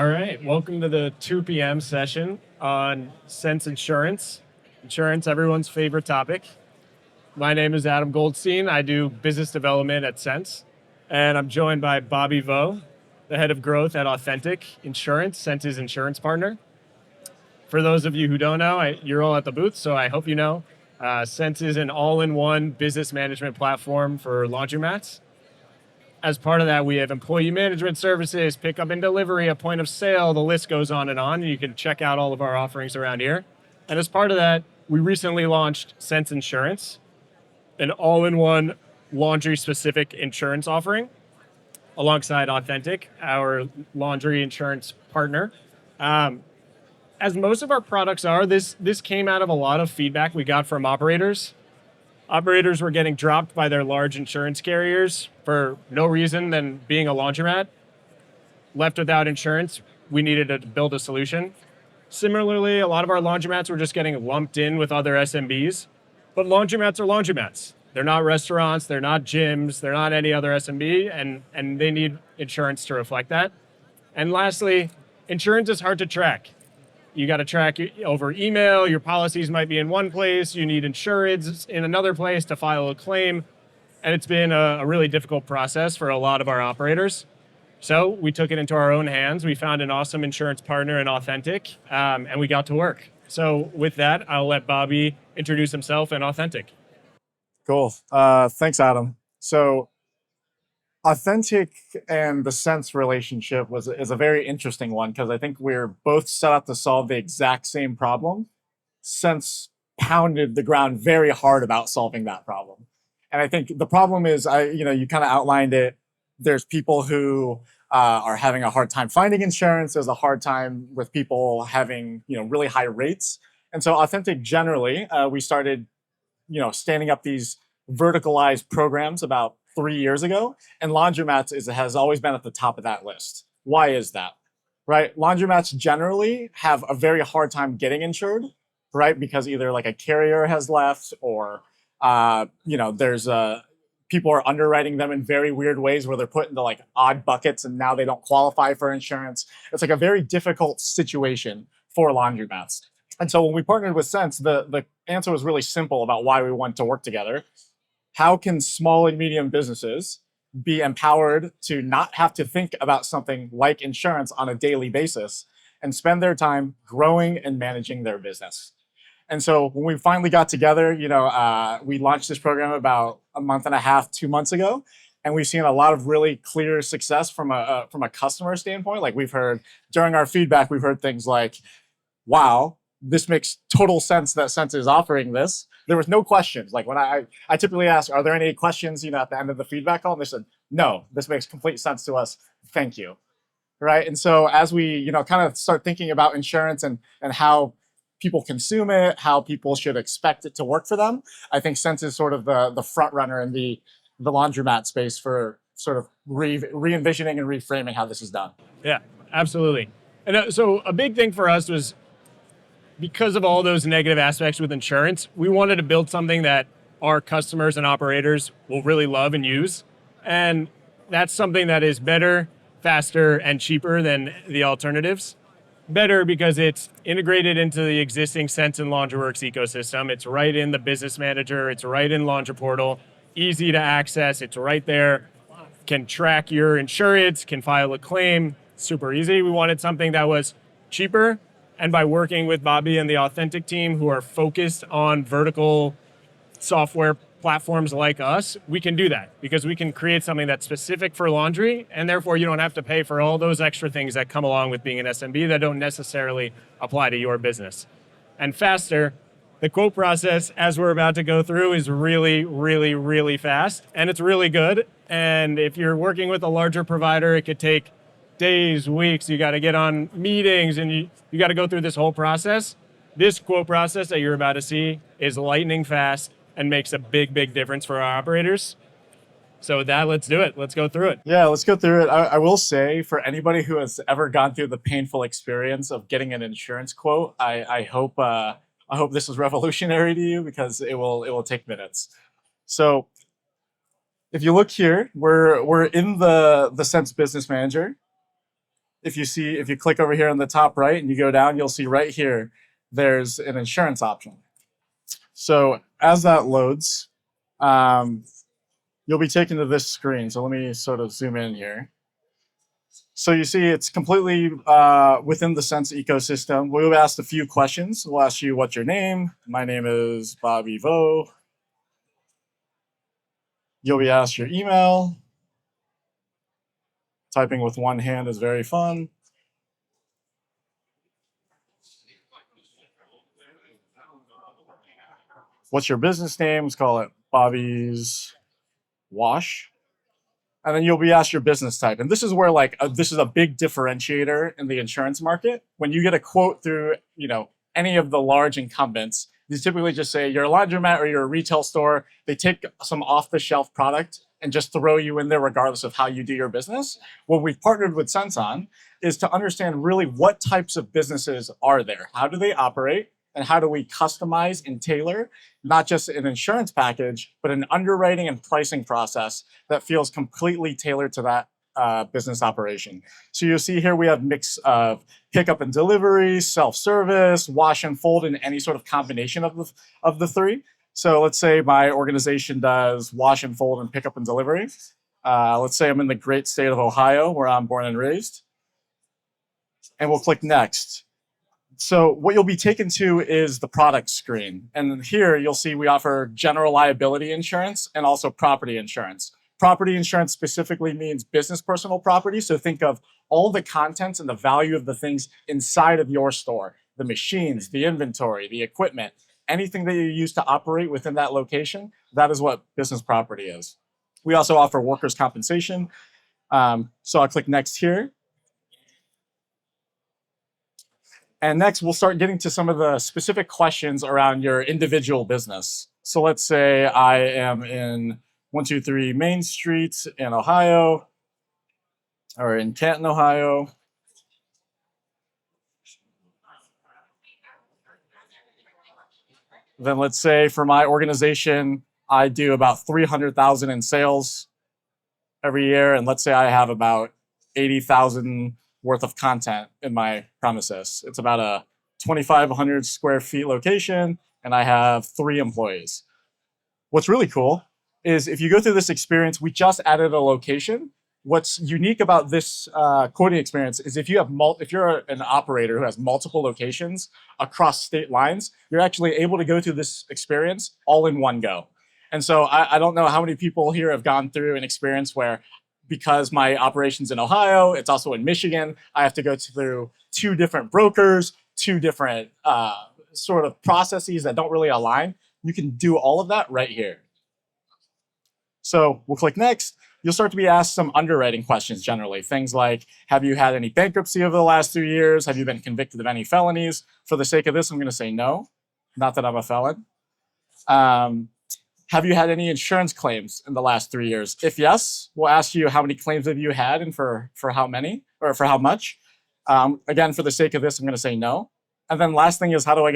All right, welcome to the 2 p.m. session on Sense Insurance. Insurance, everyone's favorite topic. My name is Adam Goldstein. I do business development at Sense, and I'm joined by Bobby Vo, the head of growth at Authentic Insurance, Sense's insurance partner. For those of you who don't know, you're all at the booth, so I hope you know. Sense is an all-in-one business management platform for laundromats. As part of that, we have employee management services, pickup and delivery, a point of sale, the list goes on. You can check out all of our offerings around here. And as part of that, we recently launched Sense Insurance, an all-in-one laundry-specific insurance offering alongside Authentic, our laundry insurance partner. As most of our products are, this came out of a lot of feedback we got from operators. Operators were getting dropped by their large insurance carriers for no reason than being a laundromat. Left without insurance, we needed to build a solution. Similarly, a lot of our laundromats were just getting lumped in with other SMBs. But laundromats are laundromats. They're not restaurants, they're not gyms, they're not any other SMB, and they need insurance to reflect that. And lastly, insurance is hard to track. You got to track over email. Your policies might be in one place. You need insurance in another place to file a claim. And it's been a really difficult process for a lot of our operators. So we took it into our own hands. We found an awesome insurance partner in Authentic, and we got to work. So with that, I'll let Bobby introduce himself and Authentic. Cool. Thanks, Adam. So Authentic and the Sense relationship is a very interesting one because I think we're both set up to solve the exact same problem. Sense pounded the ground very hard about solving that problem. And I think the problem is, you kind of outlined it. There's people who are having a hard time finding insurance. There's a hard time with people having, really high rates. And so Authentic generally, we started, standing up these verticalized programs about 3 years ago, and laundromats has always been at the top of that list. Why is that? Right? Laundromats generally have a very hard time getting insured, right? Because either like a carrier has left or, there's people are underwriting them in very weird ways where they're put into like odd buckets and now they don't qualify for insurance. It's like a very difficult situation for laundromats. And so when we partnered with Sense, the answer was really simple about why we want to work together. How can small and medium businesses be empowered to not have to think about something like insurance on a daily basis and spend their time growing and managing their business? And so when we finally got together, we launched this program about a month and a half, 2 months ago, and we've seen a lot of really clear success from a customer standpoint. Like we've heard during our feedback, we've heard things like, "Wow, this makes total sense that Sense is offering this." There was no questions. Like when I typically ask, "Are there any questions?" At the end of the feedback call, and they said, "No, this makes complete sense to us. Thank you." Right. And so as we kind of start thinking about insurance and how people consume it, how people should expect it to work for them, I think Sense is sort of the front runner in the laundromat space for sort of re-envisioning and reframing how this is done. Yeah, absolutely. And so a big thing for us was, because of all those negative aspects with insurance, we wanted to build something that our customers and operators will really love and use. And that's something that is better, faster, and cheaper than the alternatives. Better because it's integrated into the existing Sense and LaundryWorks ecosystem. It's right in the Business Manager. It's right in Laundry Portal. Easy to access. It's right there. Can track your insurance, can file a claim. Super easy. We wanted something that was cheaper. And by working with Bobby and the Authentic team, who are focused on vertical software platforms like us, we can do that because we can create something that's specific for laundry, and therefore you don't have to pay for all those extra things that come along with being an SMB that don't necessarily apply to your business. And faster, the quote process, as we're about to go through, is really, really, really fast, and it's really good. And if you're working with a larger provider, it could take days, weeks. You got to get on meetings, and you got to go through this whole process. This quote process that you're about to see is lightning fast and makes a big, big difference for our operators. So with that, let's do it. Let's go through it. Yeah, let's go through it. I will say, for anybody who has ever gone through the painful experience of getting an insurance quote, I hope this is revolutionary to you because it will take minutes. So if you look here, we're in the Sense Business Manager. if you click over here on the top right and you go down, you'll see right here, there's an insurance option. So as that loads, you'll be taken to this screen. So let me sort of zoom in here. So you see it's completely within the Sense ecosystem. We'll ask a few questions. We'll ask you what's your name. My name is Bobby Vo. You'll be asked your email. Typing with one hand is very fun. What's your business name? Let's call it Bobby's Wash. And then you'll be asked your business type. And this is where this is a big differentiator in the insurance market. When you get a quote through, any of the large incumbents, they typically just say you're a laundromat or you're a retail store. They take some off-the-shelf product and just throw you in there regardless of how you do your business. What we've partnered with Sense on is to understand really what types of businesses are there. How do they operate? And how do we customize and tailor not just an insurance package, but an underwriting and pricing process that feels completely tailored to that business operation. So you'll see here we have mix of pickup and delivery, self-service, wash and fold, and any sort of combination of the three. So let's say my organization does wash and fold and pickup and delivery. Let's say I'm in the great state of Ohio, where I'm born and raised. And we'll click next. So what you'll be taken to is the product screen. And here you'll see we offer general liability insurance and also property insurance. Property insurance specifically means business personal property. So think of all the contents and the value of the things inside of your store, the machines, the inventory, the equipment, anything that you use to operate within that location. That is what business property is. We also offer workers' compensation. So I'll click next here. And next, we'll start getting to some of the specific questions around your individual business. So let's say I am in 123 Main Street in Ohio, or in Canton, Ohio. Then let's say for my organization, I do about 300,000 in sales every year. And let's say I have about 80,000 worth of content in my premises. It's about a 2,500 square feet location, and I have 3 employees. What's really cool is if you go through this experience, we just added a location. What's unique about this quoting experience is if you're an operator who has multiple locations across state lines, you're actually able to go through this experience all in one go. And so I don't know how many people here have gone through an experience where, because my operation's in Ohio, it's also in Michigan, I have to go through 2 different brokers, 2 different sort of processes that don't really align. You can do all of that right here. So we'll click next. You'll start to be asked some underwriting questions generally. Things like, have you had any bankruptcy over the last 3 years? Have you been convicted of any felonies? For the sake of this, I'm going to say no. Not that I'm a felon. Have you had any insurance claims in the last 3 years? If yes, we'll ask you how many claims have you had and for how many or for how much. Again, for the sake of this, I'm going to say no. And then last thing is, how do we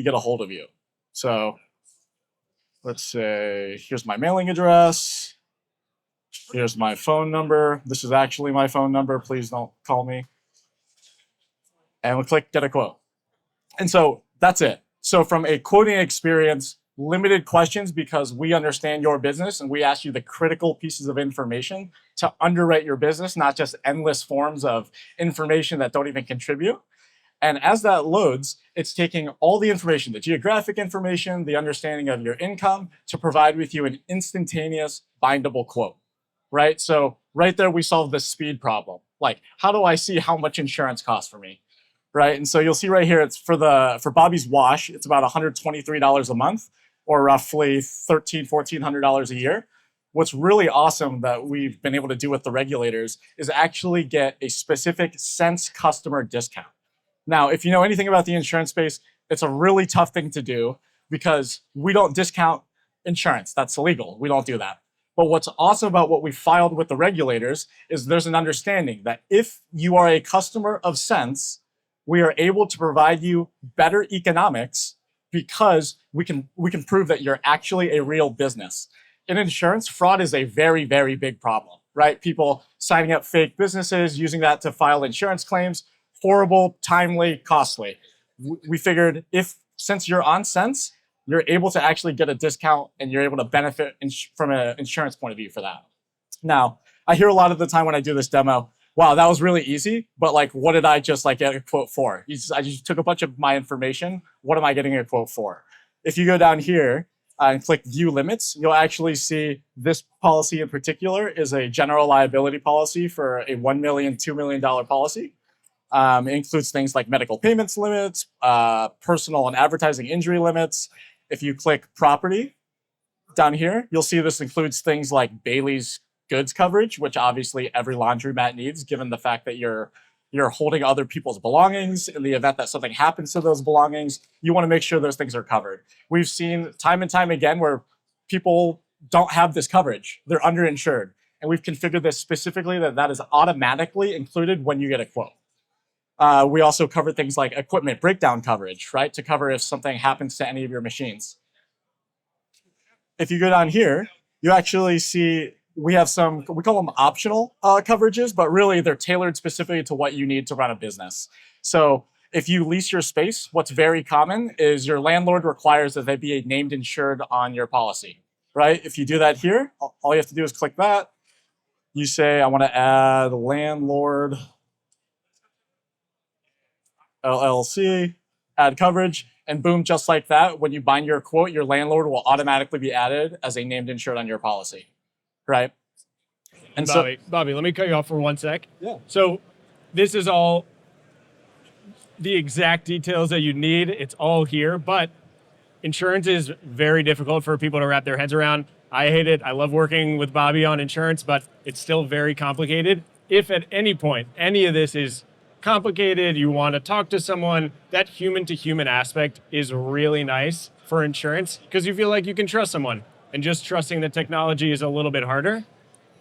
get a hold of you? So let's say here's my mailing address. Here's my phone number. This is actually my phone number. Please don't call me. And we'll click get a quote. And so that's it. So from a quoting experience, limited questions because we understand your business and we ask you the critical pieces of information to underwrite your business, not just endless forms of information that don't even contribute. And as that loads, it's taking all the information, the geographic information, the understanding of your income to provide with you an instantaneous bindable quote, right? So right there, we solve the speed problem. Like, how do I see how much insurance costs for me, right? And so you'll see right here, it's for Bobby's Wash, it's about $123 a month, or roughly $1,300, $1,400 a year. What's really awesome that we've been able to do with the regulators is actually get a specific Sense customer discount. Now, if you know anything about the insurance space, it's a really tough thing to do because we don't discount insurance. That's illegal. We don't do that. But what's awesome about what we filed with the regulators is there's an understanding that if you are a customer of Sense, we are able to provide you better economics because we can prove that you're actually a real business. In insurance, fraud is a very, very big problem, right? People signing up fake businesses, using that to file insurance claims. Horrible, timely, costly. We figured since you're on Sense, you're able to actually get a discount and you're able to benefit from an insurance point of view for that. Now, I hear a lot of the time when I do this demo, wow, that was really easy, but like, what did I just like get a quote for? I just took a bunch of my information. What am I getting a quote for? If you go down here and click view limits, you'll actually see this policy in particular is a general liability policy for a $1 million, $2 million policy. It includes things like medical payments limits, personal and advertising injury limits. If you click property down here, you'll see this includes things like Bailey's goods coverage, which obviously every laundromat needs, given the fact that you're holding other people's belongings. In the event that something happens to those belongings, you want to make sure those things are covered. We've seen time and time again where people don't have this coverage. They're underinsured. And we've configured this specifically that is automatically included when you get a quote. We also cover things like equipment breakdown coverage, right? To cover if something happens to any of your machines. If you go down here, you actually see we have some, we call them optional coverages, but really they're tailored specifically to what you need to run a business. So if you lease your space, what's very common is your landlord requires that they be named insured on your policy, right? If you do that here, all you have to do is click that. You say, I want to add landlord LLC, add coverage, and boom, just like that, when you bind your quote, your landlord will automatically be added as a named insured on your policy, right? And Bobby, let me cut you off for 1 sec. Yeah. So this is all the exact details that you need. It's all here, but insurance is very difficult for people to wrap their heads around. I hate it. I love working with Bobby on insurance, but it's still very complicated. If at any point, any of this is complicated, you want to talk to someone, that human to human aspect is really nice for insurance because you feel like you can trust someone, and just trusting the technology is a little bit harder.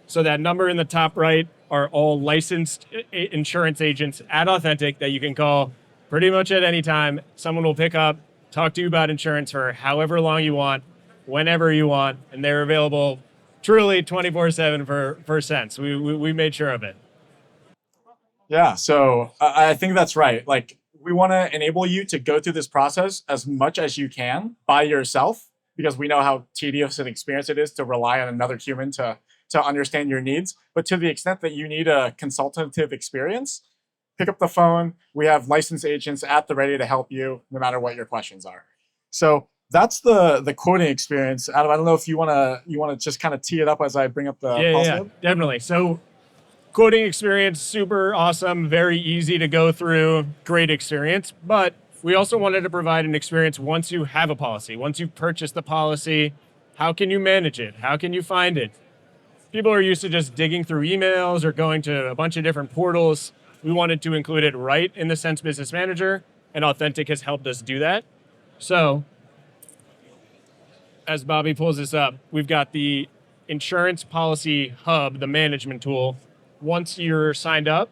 So that number in the top right are all licensed insurance agents at Authentic that you can call pretty much at any time. Someone will pick up, talk to you about insurance for however long you want, whenever you want, and they're available truly 24/7 for Sense. We made sure of it. Yeah, so I think that's right. Like, we want to enable you to go through this process as much as you can by yourself, because we know how tedious an experience it is to rely on another human to understand your needs. But to the extent that you need a consultative experience, pick up the phone. We have licensed agents at the ready to help you no matter what your questions are. So that's the quoting experience. Adam, I don't know if you wanna just kind of tee it up as I bring up the yeah, definitely. So quoting experience, super awesome, very easy to go through, great experience. But we also wanted to provide an experience once you have a policy, once you've purchased the policy, how can you manage it? How can you find it? People are used to just digging through emails or going to a bunch of different portals. We wanted to include it right in the Sense Business Manager, and Authentic has helped us do that. So as Bobby pulls this up, we've got the Insurance Policy Hub, the management tool. Once you're signed up,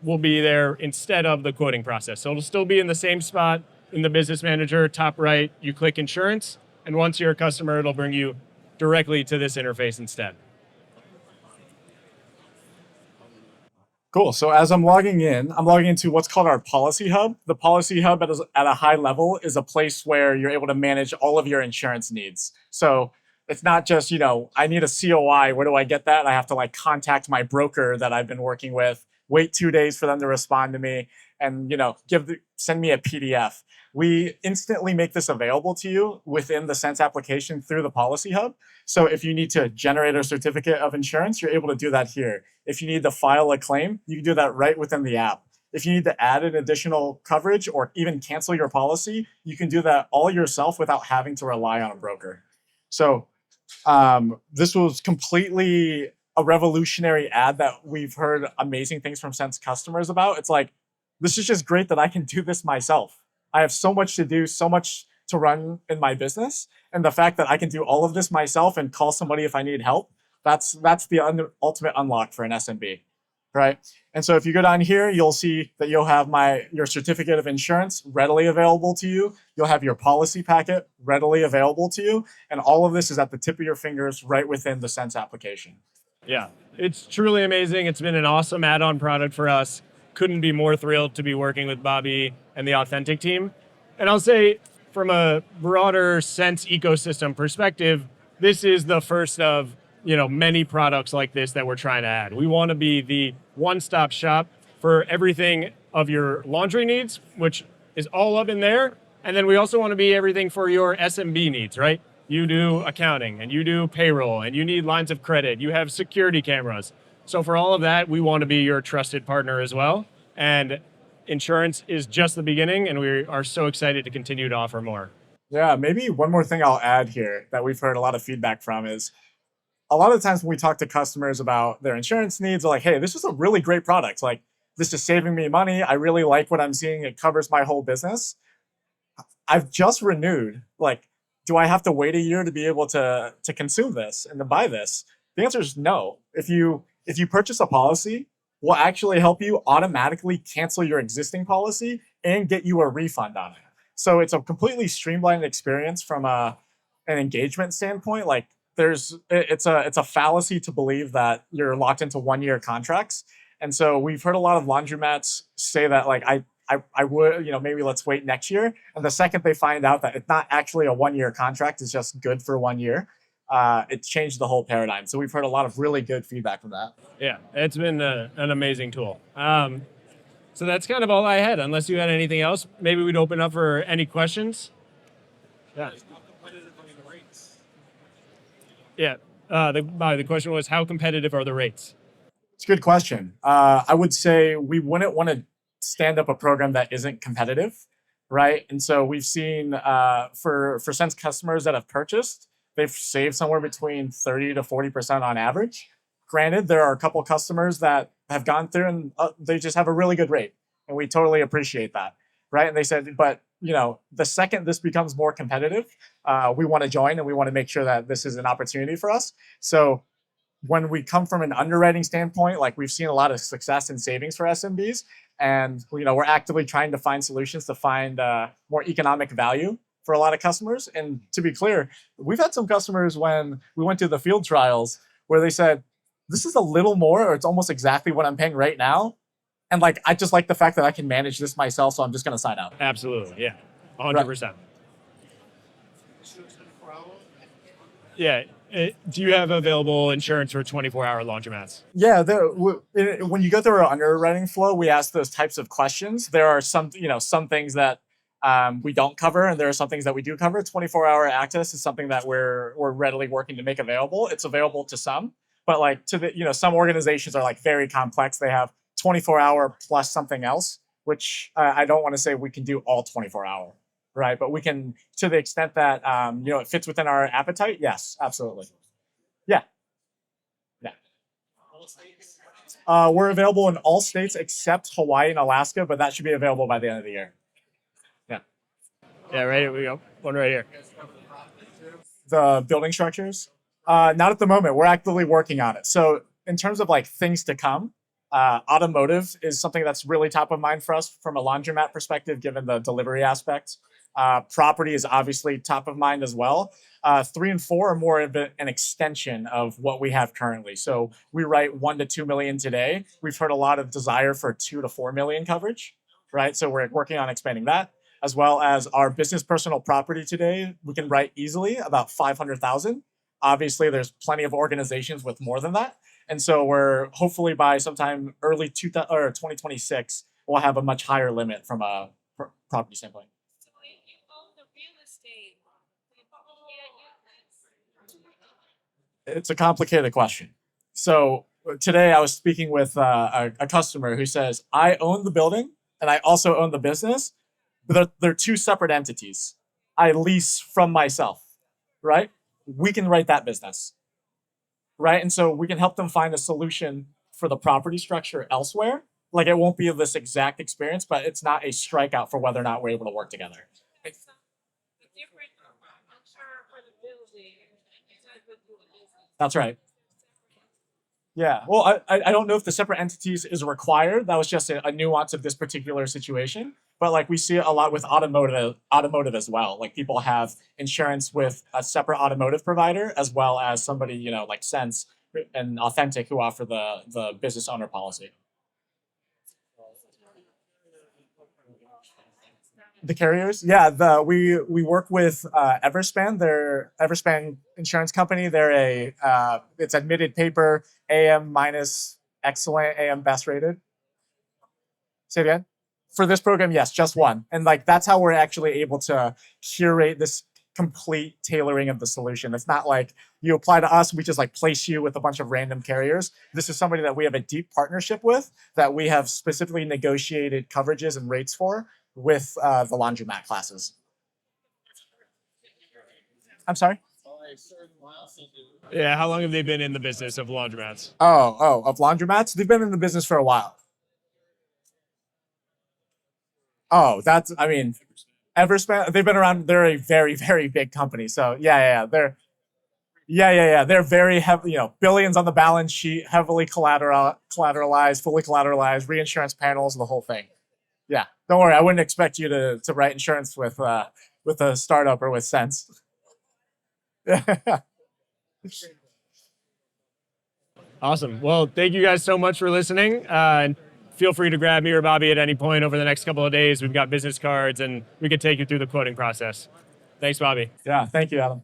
will be there instead of the quoting process. So it'll still be in the same spot in the Business Manager, top right, you click Insurance, and once you're a customer, it'll bring you directly to this interface instead. Cool. So as I'm logging into what's called our Policy Hub. The Policy Hub at a high level is a place where you're able to manage all of your insurance needs. So it's not just, I need a COI. Where do I get that? I have to contact my broker that I've been working with, wait 2 days for them to respond to me, and send me a PDF. We instantly make this available to you within the Sense application through the Policy Hub. So if you need to generate a certificate of insurance, you're able to do that here. If you need to file a claim, you can do that right within the app. If you need to add an additional coverage or even cancel your policy, you can do that all yourself without having to rely on a broker. So this was completely a revolutionary ad that we've heard amazing things from Sense customers about. It's like, this is just great that I can do this myself. I have so much to do, so much to run in my business. And the fact that I can do all of this myself and call somebody if I need help, that's the ultimate unlock for an SMB, right? And so if you go down here, you'll see that you'll have your certificate of insurance readily available to you. You'll have your policy packet readily available to you. And all of this is at the tip of your fingers right within the Sense application. Yeah, it's truly amazing. It's been an awesome add-on product for us. Couldn't be more thrilled to be working with Bobby and the Authentic team. And I'll say, from a broader sense ecosystem perspective, this is the first of many products like this that we're trying to add. We want to be the one-stop shop for everything of your laundry needs, which is all up in there. And then we also want to be everything for your SMB needs, right? You do accounting and you do payroll and you need lines of credit. You have security cameras. So for all of that, we want to be your trusted partner as well. And insurance is just the beginning, and we are so excited to continue to offer more. Yeah, maybe one more thing I'll add here that we've heard a lot of feedback from is a lot of times when we talk to customers about their insurance needs, they're like, hey, this is a really great product. Like, this is saving me money. I really like what I'm seeing. It covers my whole business. I've just renewed. Like, do I have to wait a year to be able to consume this and to buy this? The answer is no. If you purchase a policy, we'll actually help you automatically cancel your existing policy and get you a refund on it. So it's a completely streamlined experience from an engagement standpoint. Like, it's a fallacy to believe that you're locked into 1 year contracts. And so we've heard a lot of laundromats say that, like, I would, maybe let's wait next year. And the second they find out that it's not actually a 1 year contract, it's just good for 1 year, it changed the whole paradigm. So we've heard a lot of really good feedback from that. Yeah, it's been an amazing tool. So that's kind of all I had. Unless you had anything else, maybe we'd open up for any questions. Yeah. Yeah. The question was, how competitive are the rates? It's a good question. I would say we wouldn't want to stand up a program that isn't competitive, right? And so we've seen for Sense customers that have purchased, they've saved somewhere between 30 to 40% on average. Granted, there are a couple customers that have gone through and they just have a really good rate, and we totally appreciate that, right? And they said, but the second this becomes more competitive, we want to join and we want to make sure that this is an opportunity for us. So when we come from an underwriting standpoint, like, we've seen a lot of success in savings for SMBs, and we're actively trying to find solutions to find more economic value for a lot of customers. And to be clear, we've had some customers when we went to the field trials where they said, this is a little more, or it's almost exactly what I'm paying right now. And, like, I just like the fact that I can manage this myself, so I'm just going to sign up. Absolutely, yeah, 100%. Yeah. Do you have available insurance for 24-hour laundromats? Yeah, when you go through our underwriting flow, we ask those types of questions. There are some things that we don't cover, and there are some things that we do cover. 24-hour access is something that we're readily working to make available. It's available to some, but, like, to the some organizations are, like, very complex. They have 24-hour plus something else, which I don't want to say we can do all 24-hour. Right, but we can, to the extent that it fits within our appetite. Yes, absolutely. Yeah, yeah. We're available in all states except Hawaii and Alaska, but that should be available by the end of the year. Yeah. Yeah, right here we go. One right here. The building structures, not at the moment. We're actively working on it. So in terms of, like, things to come, automotive is something that's really top of mind for us from a laundromat perspective, given the delivery aspect. Property is obviously top of mind as well. 3 and 4 are more of an extension of what we have currently. So we write 1 to 2 million today. We've heard a lot of desire for 2 to 4 million coverage, right? So we're working on expanding that, as well as our business personal property today. We can write easily about 500,000. Obviously, there's plenty of organizations with more than that. And so we're hopefully by sometime early 2026, we'll have a much higher limit from a property standpoint. It's a complicated question. So today I was speaking with a customer who says, I own the building and I also own the business, but they're two separate entities. I lease from myself, right? We can write that business, right? And so we can help them find a solution for the property structure elsewhere. Like, it won't be this exact experience, but it's not a strikeout for whether or not we're able to work together. That's right. Yeah. Well, I don't know if the separate entities is required. That was just a nuance of this particular situation. But, like, we see it a lot with automotive as well. Like, people have insurance with a separate automotive provider, as well as somebody, like Sense, and Authentic, who offer the business owner policy. The carriers, yeah. We work with Everspan. They're Everspan insurance company. They're it's admitted paper, AM minus excellent, AM best rated. Say it again. For this program, yes, just one. And like that's how we're actually able to curate this complete tailoring of the solution. It's not like you apply to us, we just like place you with a bunch of random carriers. This is somebody that we have a deep partnership with, that we have specifically negotiated coverages and rates for with the laundromat classes. I'm sorry? Yeah, how long have they been in the business of laundromats? Of laundromats? They've been in the business for a while. Oh, I mean, Everspan, they've been around. They're a very, very big company. So yeah. They're very heavy, billions on the balance sheet, heavily collateralized, fully collateralized, reinsurance panels, the whole thing. Yeah, don't worry. I wouldn't expect you to write insurance with a startup or with Sense. Awesome. Well, thank you guys so much for listening. And feel free to grab me or Bobby at any point over the next couple of days. We've got business cards and we can take you through the quoting process. Thanks, Bobby. Yeah, thank you, Adam.